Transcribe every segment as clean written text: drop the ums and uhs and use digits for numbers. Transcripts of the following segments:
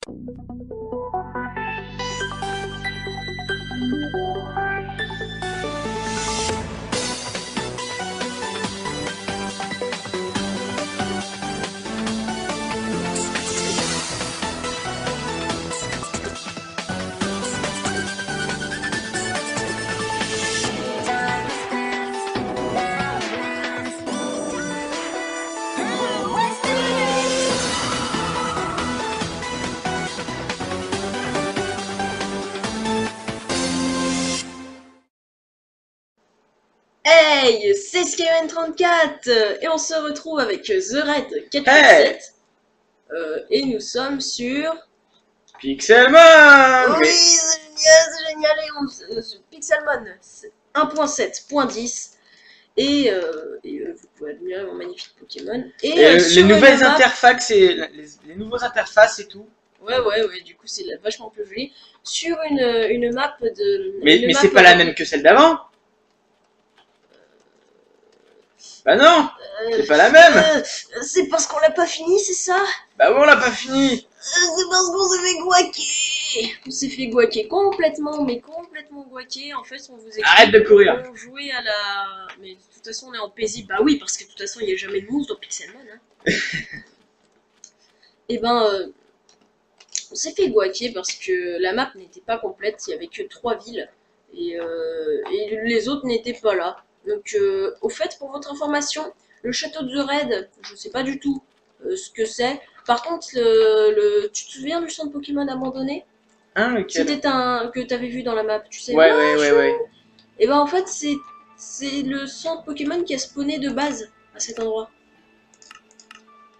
Hey, c'est Skyman34 et on se retrouve avec The Red 4 Hey et nous sommes sur... Pixelmon. Oui, c'est génial, et Pixelmon 1.7.10 et vous pouvez admirer mon magnifique Pokémon. Et les nouvelles map... interfaces et les nouveaux interfaces et tout. Ouais, du coup c'est vachement plus joli. Sur une map de... Mais c'est pas la même que celle d'avant. Bah non, c'est pas la même. C'est parce qu'on l'a pas fini, c'est ça? Bah bon, on l'a pas fini. C'est parce qu'on s'est fait guaquer. On s'est fait guaquer complètement, mais complètement guaquer. En fait, on vous explique. Arrête de courir. On jouait à la... Mais de toute façon, on est en paisible. Bah oui, parce que de toute façon, il n'y a jamais de monstre dans Pixelmon. Hein. Et ben, on s'est fait guaquer parce que la map n'était pas complète. Il n'y avait que 3 villes. Et les autres n'étaient pas là. Donc, au fait, pour votre information, le château de The Red, je sais pas du tout ce que c'est. Par contre, tu te souviens du centre Pokémon abandonné? Hein, lequel? C'était un que t'avais vu dans la map, tu sais. Ouais. Et ben en fait, c'est le centre Pokémon qui a spawné de base à cet endroit.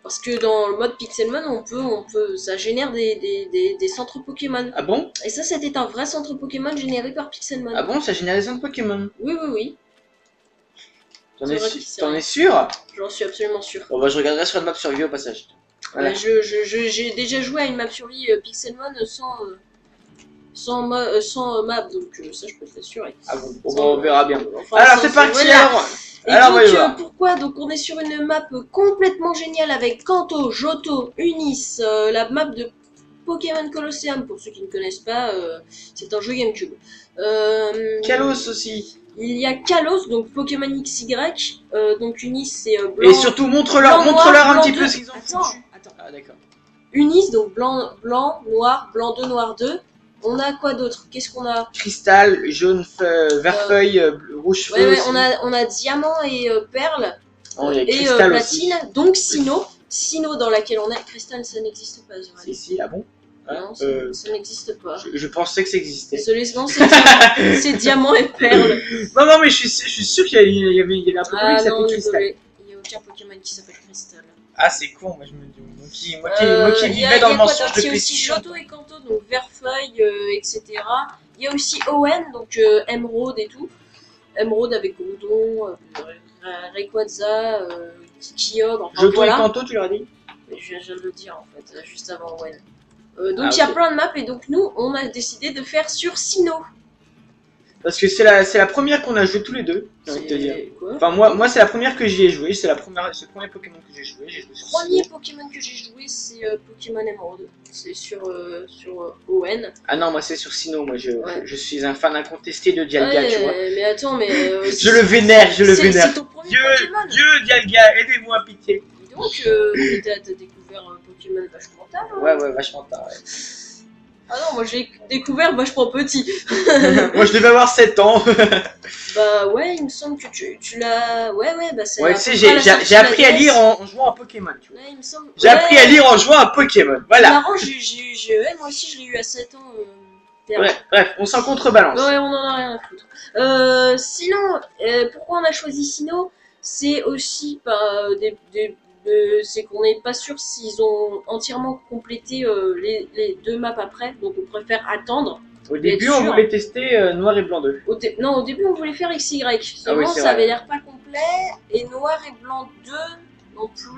Parce que dans le mode Pixelmon, ça génère des centres Pokémon. Ah bon? Et ça, c'était un vrai centre Pokémon généré par Pixelmon. Ah bon, ça génère des centres Pokémon? Oui. T'en es sûr? J'en suis absolument sûr. Bon bah je regarderai sur la map survie au passage. Voilà. J'ai déjà joué à une map survie Pixelmon sans map, donc ça je peux te l'assurer. Ah bon, on verra bien. Enfin, alors c'est parti voilà. Alors Et on va donc pourquoi? Donc on est sur une map complètement géniale avec Kanto, Johto, Unis, la map de Pokémon Colosseum, pour ceux qui ne connaissent pas, c'est un jeu GameCube. Kalos aussi. Il y a Kalos, donc Pokémon XY, donc Unis c'est blanc. Et surtout montre-leur un petit peu ce qu'ils ont foutu. Attends. Ah d'accord. Unis, donc blanc, noir, blanc 2, noir 2. On a quoi d'autre? Qu'est-ce qu'on a? Cristal, jaune, vert feuille, rouge feu. Ouais, on a diamant et perle. Et platine, aussi. donc Sinnoh dans laquelle on est. Cristal, ça n'existe pas. Si, ah bon? Non, ça n'existe pas. Je pensais que ça existait. Non, c'est diamant et perle. Non, mais je suis sûr qu'il y avait un Pokémon qui s'appelait Cristal. Il n'y a aucun Pokémon qui s'appelle Cristal. Ah, c'est con, moi je me dis. Moi qui vivais dans le mensonge de Il y a aussi Johto et Kanto, donc Verfeuille, etc. Il y a aussi Owen, donc Emeraude et tout. Emeraude avec Groudon, Rayquaza, Kyogre, enfin Johto voilà. et Kanto, tu leur as dit? Je viens de le dire en fait, juste avant Owen. Donc il y a plein de maps et donc nous on a décidé de faire sur Sinnoh. Parce que c'est la première qu'on a joué tous les deux, j'ai envie de te dire. Quoi? Enfin moi c'est la première que j'y ai joué, c'est le premier Pokémon que j'ai joué. Le premier Pokémon que j'ai joué c'est Pokémon Emerald, c'est sur Owen. Ah non, moi c'est sur Sinnoh, moi je suis un fan incontesté de Dialga, tu vois. Mais attends, mais... je le vénère. C'est ton premier Pokémon. Dieu Dialga, aidez-moi pitié. Dis donc, t'as découvert un Pokémon vachement tard. Hein. Ouais, vachement tard, ouais. Ah non, moi j'ai découvert vachement petit. Moi je devais avoir 7 ans. Bah ouais, il me semble que tu l'as... Ouais, bah c'est... Ouais, tu sais, j'ai appris à lire en jouant à Pokémon, tu vois. Ouais, il me semble... J'ai appris à lire en jouant à Pokémon, voilà. C'est marrant, moi aussi je l'ai eu à 7 ans. Ouais, bref, on s'en contrebalance. Ouais, on en a rien à foutre. Sinon, pourquoi on a choisi Sinnoh? C'est aussi c'est qu'on n'est pas sûr s'ils ont entièrement complété les 2 maps après, donc on préfère attendre. Au début, on voulait tester Noir et Blanc 2. Non, au début, on voulait faire XY. Seulement, ça avait l'air pas complet. Et Noir et Blanc 2 non plus.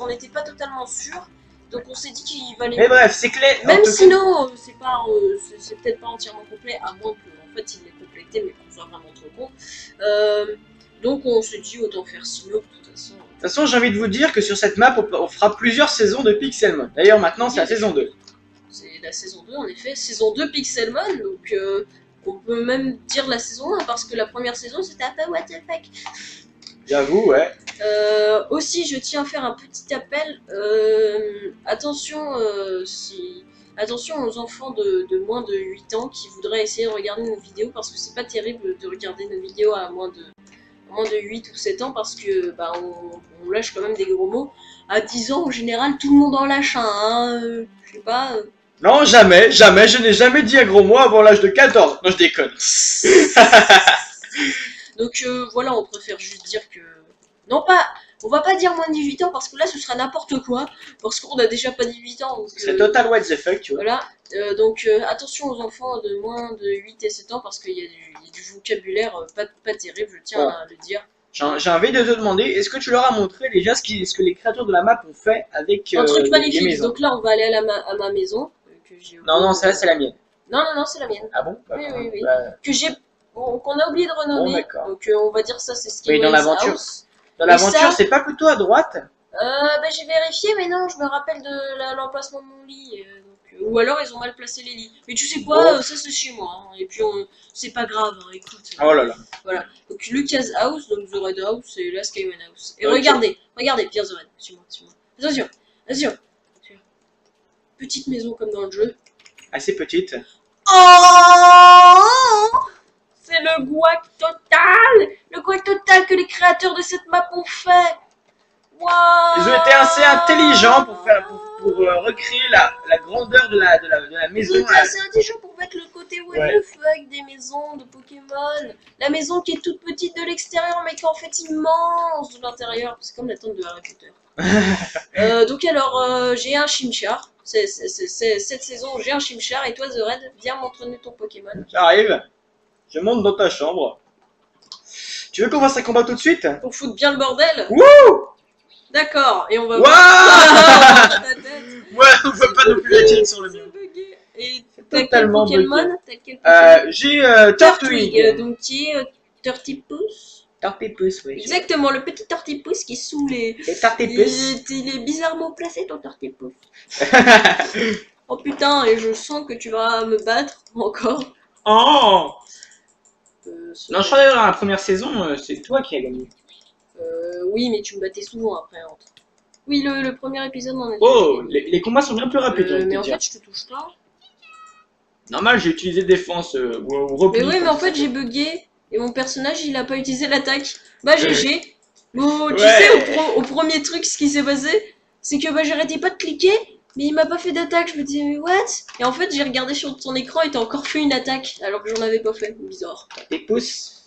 On n'était pas totalement sûr. Donc, on s'est dit qu'il valait. Mais bref, c'est clair. Même sinon, c'est peut-être pas entièrement complet, à moins qu'en fait, il l'ait complété, mais qu'on soit vraiment trop con. Donc, on s'est dit autant faire Sinnoh, de toute façon. De toute façon, j'ai envie de vous dire que sur cette map, on fera plusieurs saisons de Pixelmon. D'ailleurs, maintenant, c'est la saison 2. c'est la saison 2 en effet. Saison 2 Pixelmon, donc on peut même dire la saison 1 parce que la première saison c'était un peu what the fuck. J'avoue, ouais. Aussi, je tiens à faire un petit appel. Attention, attention aux enfants de moins de 8 ans qui voudraient essayer de regarder nos vidéos parce que c'est pas terrible de regarder nos vidéos à moins de 8 ou 7 ans parce que bah, on lâche quand même des gros mots. À 10 ans, en général, tout le monde en lâche un. Hein, je sais pas. Non, jamais, je n'ai jamais dit un gros mot avant l'âge de 14. Non, je déconne. Donc voilà, on préfère juste dire que... Non pas... On va pas dire moins de 18 ans parce que là ce sera n'importe quoi. Parce qu'on a déjà pas 18 ans. C'est total what the fuck, tu vois. Voilà. Donc attention aux enfants de moins de 8 et 7 ans parce qu'il y a du vocabulaire pas terrible, je tiens à le dire. J'ai envie de te demander, est-ce que tu leur as montré déjà ce que les créateurs de la map ont fait avec un truc les magnifique. maisons. Donc là on va aller à ma maison. Non, ça c'est la mienne. Non, c'est la mienne. Ah bon? Oui. Que j'ai... qu'on a oublié de renommer. Bon, donc on va dire ça c'est ce qui est dans l'aventure. House. Dans l'aventure, c'est pas plutôt à droite? J'ai vérifié, mais non, je me rappelle de l'emplacement de mon lit. Ou alors ils ont mal placé les lits. Mais tu sais quoi, ça c'est chez moi. Hein, et puis c'est pas grave, hein, écoute. Oh là là. Voilà. Donc Lucas House, donc The Red House et la Skyman House. Et regardez, bien The Red. Suis-moi. Attention. Petite maison comme dans le jeu. Assez petite. Oh, c'est le guac total que les créateurs de cette map ont fait. Wow. Ils ont été assez intelligents pour recréer la grandeur de la maison. Ils ont été assez intelligents pour mettre le côté what the fuck des maisons de Pokémon. La maison qui est toute petite de l'extérieur mais qui est en fait immense de l'intérieur. C'est comme la tente de Harry Potter. Donc alors, j'ai un Chimchar. C'est cette saison, j'ai un Chimchar. Et toi, The Red, viens m'entraîner ton Pokémon. J'arrive. Je monte dans ta chambre. Tu veux qu'on fasse un combat tout de suite? Pour foutre bien le bordel. Wouh! D'accord, et on va voir. ta tête. Ouais, on peut pas non plus la tirer sur le mien. Et t'as quel Pokémon? J'ai Turtwig. Donc qui est Tortipousse. Tortipousse, oui. Exactement, le petit Tortipousse qui est sous les... Tortipousse. Il est bizarrement placé ton Tortipousse. Oh putain, et je sens que tu vas me battre encore. Oh non, je crois que dans la première saison, c'est toi qui as gagné. Oui, mais tu me battais souvent après. Entre. Oui, le premier épisode en est. Oh, les combats sont bien plus rapides. Mais en fait, je te touche pas. Normal, j'ai utilisé défense ou repli. Mais oui, mais en fait, j'ai bugué et mon personnage il a pas utilisé l'attaque. Bah, GG. Bon, tu sais, au premier truc, ce qui s'est passé, c'est que bah, j'arrêtais pas de cliquer, mais il m'a pas fait d'attaque. Je me disais, mais what? Et en fait, j'ai regardé sur ton écran et t'as encore fait une attaque alors que j'en avais pas fait. Bizarre. Tes pouces.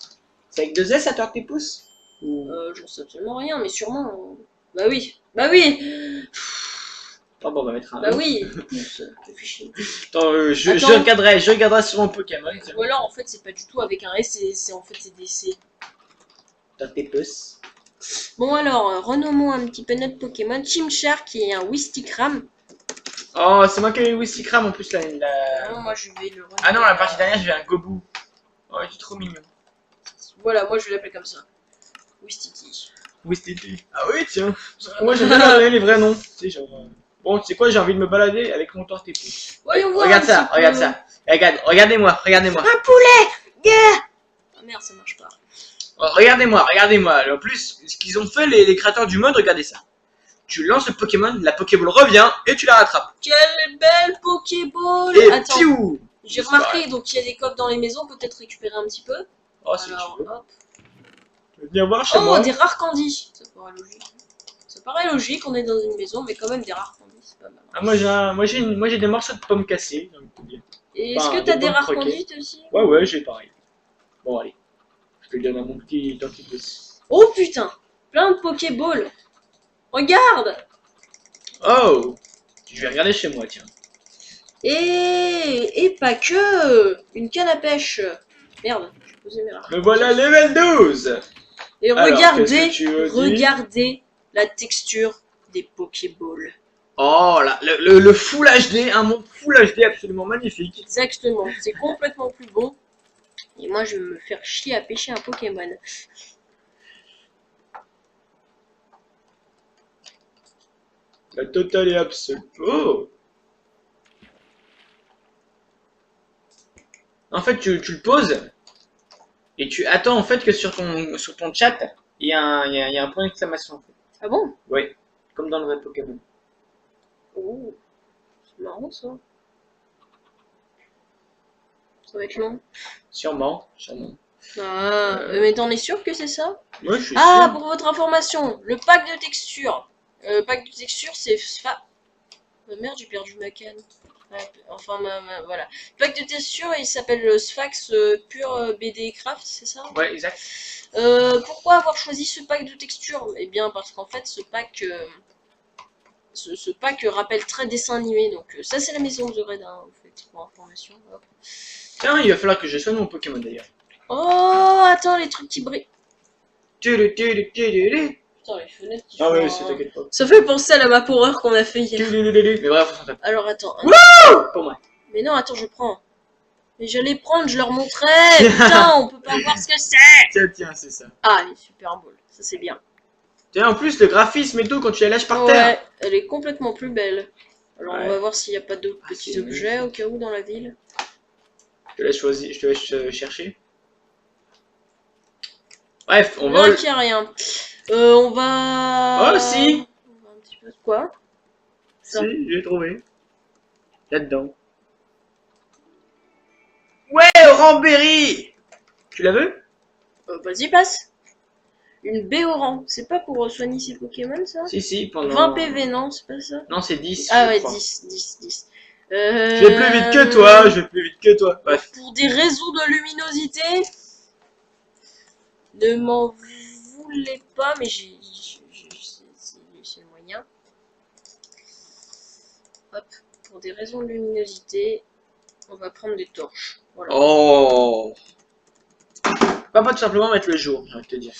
C'est avec 2 S à toi tes pouces? J'en sais absolument rien, mais sûrement. Bah oui. Oh, bon, on va mettre un. Bah oui. Attends, je regarderai sur mon Pokémon. Ou alors en fait c'est pas du tout avec un S, en fait c'est des C. Dans tes pouces. Bon alors, renommons un petit peu notre Pokémon. Chimchar qui est un Wistikram. Oh, c'est moi qui ai eu Wistikram en plus là. Non, moi je vais le renommer. Ah non, la partie dernière j'ai un Gobu. Oh, il est trop mignon. Voilà, moi je vais l'appeler comme ça. Wistiki. Wistiki. Ah oui, tiens. Moi j'aime bien donner les vrais noms. Tu sais, genre. Bon, tu sais quoi, j'ai envie de me balader avec mon tortipousse. Voyons voir. Regarde ça. Regardez-moi. Un poulet, gars. Ah merde, ça marche pas. Oh, regardez-moi. En plus, ce qu'ils ont fait les créateurs du mode, regardez ça. Tu lances le Pokémon, la Pokéball revient et tu la rattrapes. Quelle belle Pokéball. Et attends, piou. j'ai remarqué, donc il y a des coffres dans les maisons, peut-être récupérer un petit peu. Oh, c'est alors, hop. Tu veux venir voir chez moi? Oh, des rares candies. Ça paraît logique, on est dans une maison, mais quand même des rares candies, c'est pas mal. Ah, moi j'ai des morceaux de pommes cassées. Et est-ce que t'as des rares candies aussi? Ouais, j'ai pareil. Bon, allez. Je te le donne à mon petit tortipousse. Oh putain, plein de Pokéballs. Regarde. Oh, je vais regarder chez moi, tiens. Et pas que. Une canne à pêche. Merde, j'ai posé mes rares. Me voilà level 12. Et alors, regardez la texture des Pokéballs. Oh là, le Full HD, un monde Full HD absolument magnifique. Exactement, c'est complètement plus bon. Et moi, je vais me faire chier à pêcher un Pokémon. La totale est absolue. Oh. En fait, tu le poses et tu attends en fait que sur ton chat, il y a un point d'exclamation. En fait. Ah bon? Oui, comme dans le vrai Pokémon. Oh, c'est marrant ça. Ça va être long. Sûrement. Ah, mais t'en es sûr que c'est ça? Moi, je suis Ah, sûr. pour votre information, le pack de textures. Le pack de textures, c'est merde, j'ai perdu ma canne. Ouais, enfin, voilà. Le pack de textures, il s'appelle le Sphax Pure BD Craft, c'est ça? Ouais, exact. Pourquoi avoir choisi ce pack de textures? Eh bien, parce qu'en fait, ce pack rappelle très dessin animé. Donc, ça, c'est la maison de Redin, en fait, pour information. Hop. Tiens, il va falloir que je soigne mon Pokémon d'ailleurs. Oh, attends, les trucs qui brillent. Mais Putain, les fenêtres qui ah ouais, font c'est t'inquiète pas. Ça fait penser à la map horreur qu'on a fait hier. bref, on s'en tape. Alors, attends. Pour moi. Mais non, attends, je prends. Mais j'allais prendre, je leur montrais. Putain, on peut pas voir ce que c'est. Tiens, c'est ça. Ah, elle est super beau. Ça, c'est bien. Tiens, en plus, le graphisme et tout, quand tu la lâches par Ouais, terre. elle est complètement plus belle. Alors, Ouais. on va voir s'il n'y a pas d'autres petits c'est objets au cas où dans la ville. Je te laisse choisir, je te laisse chercher. Bref, on Là, vole. qu'il n'y a rien. On va... Oh, si. On va un petit peu... Quoi? Ça. Si, j'ai trouvé. Là-dedans. Ouais, Oranberry. Tu la veux? Vas-y, passe. Une baie au rang. C'est pas pour soigner ses Pokémon, ça? Si, pendant... 20 PV, non? C'est pas ça? Non, c'est 10. Ah je ouais, crois. 10. Je vais plus vite que toi, je vais plus vite que toi. Bref. Pour des raisons de luminosité, ne m'en voulez pas, mais c'est le moyen. Hop, pour des raisons de luminosité, on va prendre des torches. Voilà. Oh. Pas tout simplement mettre le jour, j'ai envie de te dire.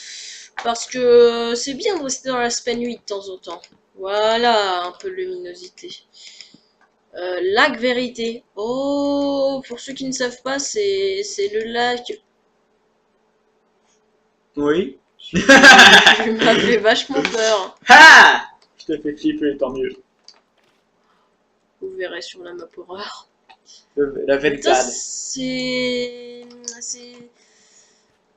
Parce que c'est bien de rester dans l'aspect nuit de temps en temps. Voilà, un peu de luminosité. Lac Vérité. Oh, pour ceux qui ne savent pas, c'est le lac. Oui. Tu m'as fait vachement peur. Ha! Je te fais flipper, tant mieux. Vous verrez sur la map horreur. La Putain, Veltade.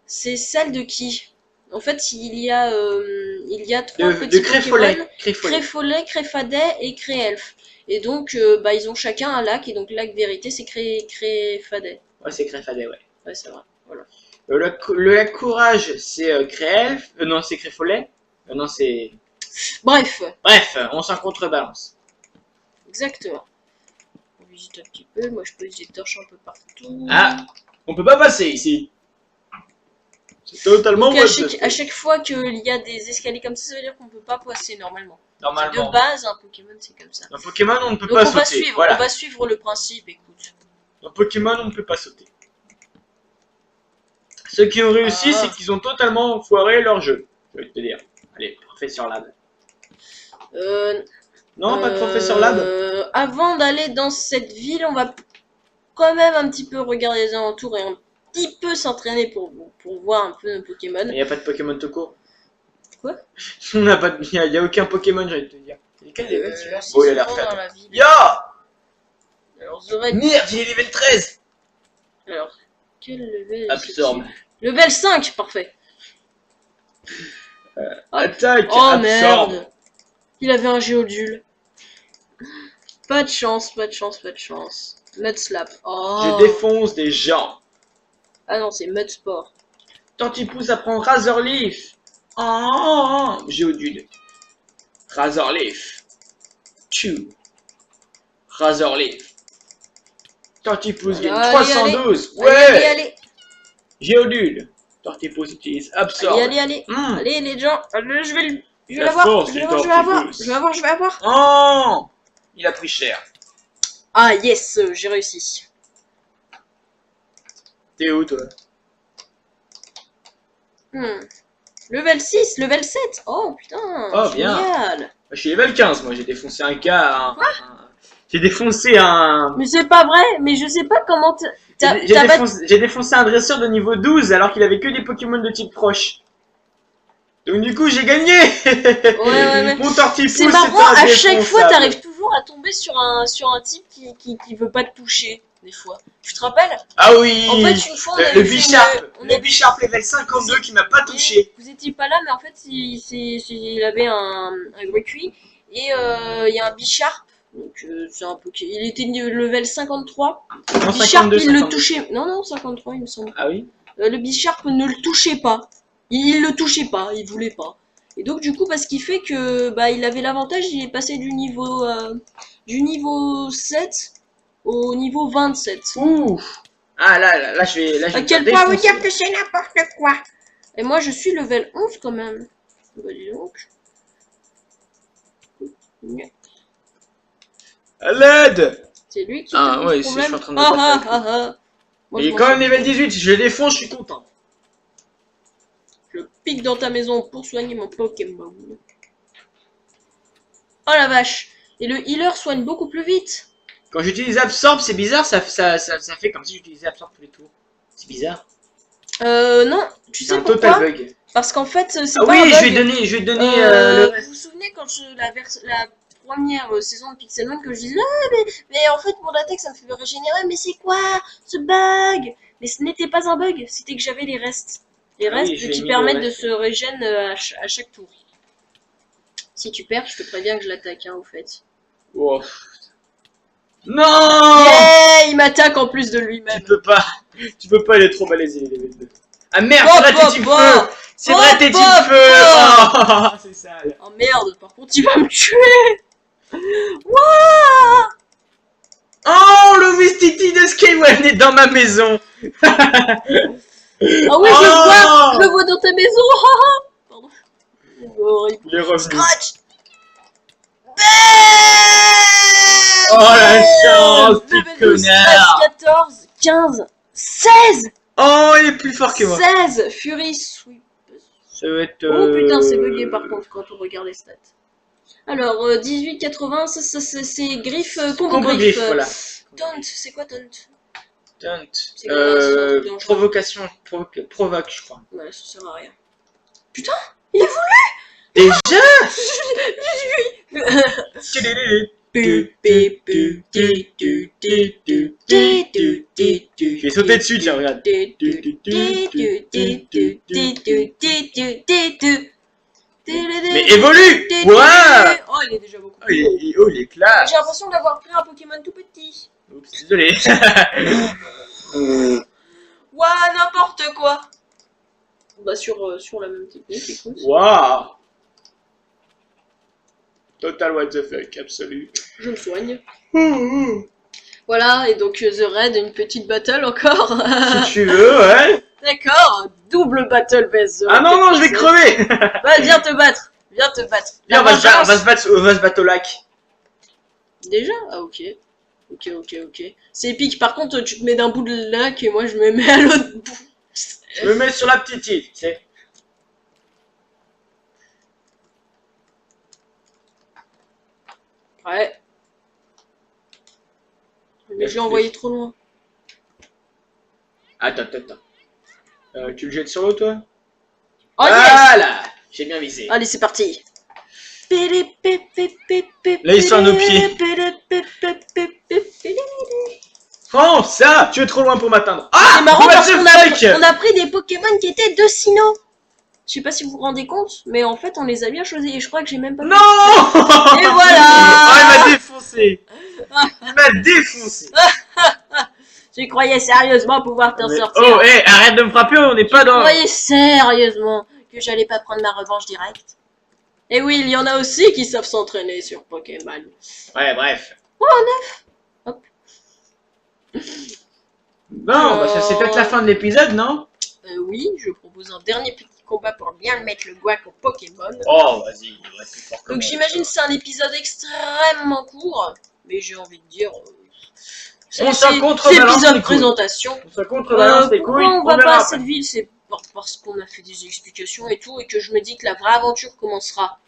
c'est celle de qui? En fait, il y a trois De petits Créfolet. Pokémon. Créfolet. Créfolet, Créfadet et Créelfe. Et donc, ils ont chacun un lac. Et donc, lac Vérité, c'est Créfadet. Ouais, c'est Créfadet, ouais. Ouais, c'est vrai. Voilà. Le lac Courage, c'est Créelfe. Non, c'est Créfolet. Non, c'est... Bref, Bref, on s'en contrebalance. exactement. On visite un petit peu. Moi, je pose des torches un peu partout. Ah, on peut pas passer ici. C'est totalement... Donc, à chaque fois qu'il y a des escaliers comme ça veut dire qu'on peut pas passer normalement. Normalement. De base, un Pokémon, c'est comme ça. Dans Pokémon, on ne peut Donc pas on va sauter. suivre, Voilà. on va suivre le principe, écoute. Dans Pokémon, on ne peut pas sauter. Ceux qui ont réussi, Ah. c'est qu'ils ont totalement foiré leur jeu. Je vais te dire. Allez, Professeur Lab. Non, pas de Professeur Lab. Avant d'aller dans cette ville, on va quand même un petit peu regarder les alentours et un petit peu s'entraîner pour voir un peu nos Pokémon. Il n'y a pas de Pokémon tout court. Quoi? On n'a pas de... Il n'y a aucun Pokémon, j'allais te dire. Quel level celui-là? Si Oh, il a c'est l'air bon fat. dans la ville. Yo! Alors, Zoret... Merde, il est level 13! Alors, quel level Absorbe. Level 5, parfait. Attaque! Oh absorbe. merde. Il avait un Géodule. Pas de chance, pas de chance, pas de chance. Mudslap. Oh. Je défonce des gens. Ah non, c'est Mudsport. Tantipousse apprend Razorleaf. Oh, Géodude. Razorleaf. Chew. Razorleaf. Tortipousse gagne Allez, 312. Allez, Ouais. allez. Géodude. Tortipousse utilise Absorbe. Allez. Hmm. Allez, les gens. Allez, je vais La l'avoir. force Je vais du l'avoir. Tortipousse. Je vais avoir. Oh, il a pris cher. Ah, yes, j'ai réussi. T'es où, toi? Level 6, level 7. Oh, putain. Oh, bien. Génial. Je suis level 15, moi. J'ai défoncé un gars. J'ai défoncé un... Mais c'est pas vrai. Mais je sais pas comment J'ai défoncé un dresseur de niveau 12 alors qu'il avait que des Pokémon de type proche. Donc du coup j'ai gagné. Ouais. Mon Tortipousse C'est marrant, à chaque fois t'arrives toujours à tomber sur un type qui veut pas te toucher. des fois. Tu te rappelles? Ah oui. En fait, une fois, on Le avait fait Bisharp, on le avait- Bisharp level 52 qui m'a pas touché. Vous étiez pas là, mais en fait, il avait un Great et il y a un Bisharp. Donc, c'est un peu. Il était level 53. Non, Bisharp, 52, il le 52. touchait. Non, non, 53, il me semble. Ah oui. Le Bisharp ne le touchait pas. Il le touchait pas, il voulait pas. Et donc, du coup, parce qu'il fait que bah, il avait l'avantage, il est passé du niveau 7 au niveau 27. Ouh. Ah là, je vais À me quel faire point vous défoncer. dire que c'est n'importe quoi. Et moi, je suis level 11 quand même. Bah, dis donc. À l'aide. C'est lui qui Ah, te pose ouais, problème. je suis en train de me Ah battre ah avec lui. ah ah. Moi, Il je est m'en quand même sors. level 18, je le défonce, je suis content. Je pique dans ta maison pour soigner mon Pokémon. Oh la vache. Et le healer soigne beaucoup plus vite. Quand j'utilise Absorb, c'est bizarre, ça fait comme si j'utilisais Absorb tous les tours. C'est bizarre. Non. Tu C'est sais un total pourquoi? bug. Parce qu'en fait, c'est Ah pas un oui, bug. je vais te donner le Vous vous souvenez quand la première saison de Pixelmon que je disais ah, mais en fait mon attaque ça me fait régénérer, mais c'est quoi ce bug? Mais ce n'était pas un bug, c'était que j'avais les restes. Les Ah restes oui, je l'ai qui mis permettent le de reste. se régène à chaque tour. Si tu perds, je te préviens que je l'attaque, hein, au fait. Oh. Non. Yeah, il m'attaque en plus de Tu lui-même. peux pas, il est trop balèze, il est level 2. Ah merde, Oh, c'est vrai, t'es team feu. C'est vrai, t'es team feu. Oh, c'est sale. Oh merde, par contre il va me tuer. Wouah. Oh, le Wistiti de Skywell est dans ma maison. Ah oui, je le vois dans ta maison. Pardon. Horrible. Il est revenu. Scratch. Oh la chance, petit Level 12, 13, connard. 14, 15, 16. Oh, il est plus fort que moi. 16. Fury Sweep. Ça va être. Oh putain, c'est bugué par contre quand on regarde les stats. Alors, 18, 80, ça, c'est griffe, combo Combo griffe. griffe, voilà. Taunt, c'est quoi taunt? Taunt. C'est quoi, c'est un truc dangereux. Provocation, provoque, je crois. Ouais, ça sert à rien. Putain, il a Déjà. Je vais sauter dessus, tiens, regarde. Mais évolue. Ouah. Oh, il est déjà beaucoup Oh, plus gros. il est classe. J'ai l'impression d'avoir pris un Pokémon tout petit. Oups, désolé. Ouah, n'importe quoi. Bah sur la même technique, écoute. Waouh. Total what the fuck, absolu. Je me soigne. Voilà, et donc The Raid, une petite battle encore. Si tu veux, ouais. D'accord, double battle base. Ah non, non, je vais crever. Va, viens te battre. Viens te battre. Viens, on va se battre au lac. Déjà? Ah ok. Ok. C'est épique. Par contre, tu te mets d'un bout de lac et moi je me mets à l'autre bout. Je me mets sur la petite île, tu sais. Ouais. Mais je l'ai envoyé trop loin. Attends. Tu le jettes sur l'eau, toi? Oh yes! Voilà. J'ai bien visé. Allez, c'est parti. Là, ils sont à nos pieds. Oh, ça! Tu es trop loin pour m'atteindre. Ah! C'est marrant what parce the qu'on fuck? a pris des Pokémon qui étaient de Sinnoh. Je sais pas si vous vous rendez compte, mais en fait, on les a bien choisis et je crois que j'ai même pas. Non! Et voilà! Oh, il m'a défoncé! Il m'a défoncé! Tu croyais sérieusement pouvoir t'en sortir? Oh, hé, arrête de me frapper, on n'est pas Tu dans. croyais sérieusement que j'allais pas prendre ma revanche directe? Et oui, il y en a aussi qui savent s'entraîner sur Pokémon. Ouais, bref. Oh, 9! Hop. Bon, bah, c'est peut-être la fin de l'épisode, non? Oui, je propose un dernier petit combat pour bien mettre le guac au Pokémon. Oh, vas-y, il devrait être plus fort que Donc moi, j'imagine que ça. c'est un épisode extrêmement court, mais j'ai envie de dire... On c'est se contrebalance épisode les couilles. présentation. On se contrebalance les couilles, Pourquoi on va verra pas à après. cette ville? C'est parce qu'on a fait des explications et tout, et que je me dis que la vraie aventure commencera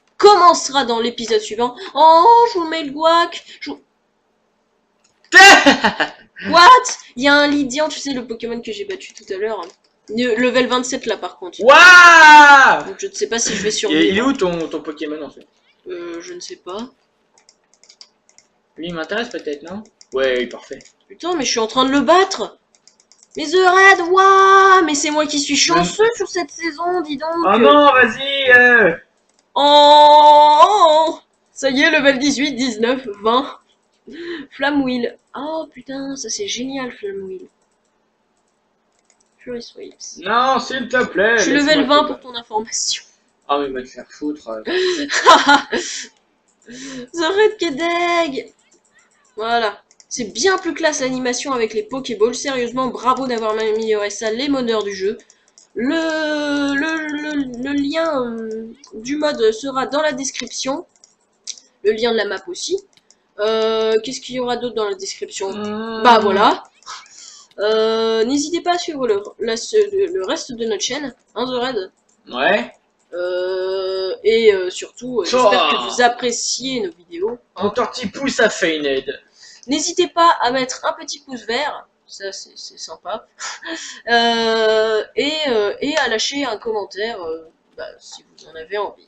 dans l'épisode suivant. Oh, je vous mets le guac. What? Il y a un Lydian, tu sais, le Pokémon que j'ai battu tout à l'heure. Level 27 là par contre. Waouh! Donc je ne sais pas si je vais Il survivre. est où ton Pokémon en fait? Je ne sais pas. Lui il m'intéresse peut-être, non? Ouais, parfait. Putain, mais je suis en train de le battre. Mais The Red, waouh, mais c'est moi qui suis chanceux sur cette saison, dis donc. Oh non, vas-y. Oh, ça y est, level 18, 19, 20. Flamme Wheel. Oh putain, ça c'est génial, Flamme Wheel. Fury Sweeps. Non, s'il te plaît. Je suis level 20 pour ton information. Ah, mais il va te faire foutre. The Red Kedeg. Voilà. C'est bien plus classe l'animation avec les Pokéballs. Sérieusement, bravo d'avoir amélioré ça, les modeurs du jeu. Le lien du mode sera dans la description. Le lien de la map aussi. Qu'est-ce qu'il y aura d'autre dans la description? Bah voilà. N'hésitez pas à suivre le reste de notre chaîne, hein, The Red. Ouais. Surtout, j'espère que vous appréciez nos vidéos. Un petit pouce à Feined. N'hésitez pas à mettre un petit pouce vert, ça c'est sympa, et à lâcher un commentaire si vous en avez envie.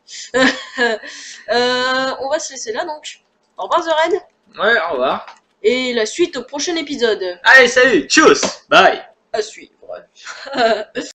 On va se laisser là donc. Au revoir The Red. Ouais, au revoir. Et la suite au prochain épisode. Allez, salut, tchuss, bye. À suivre.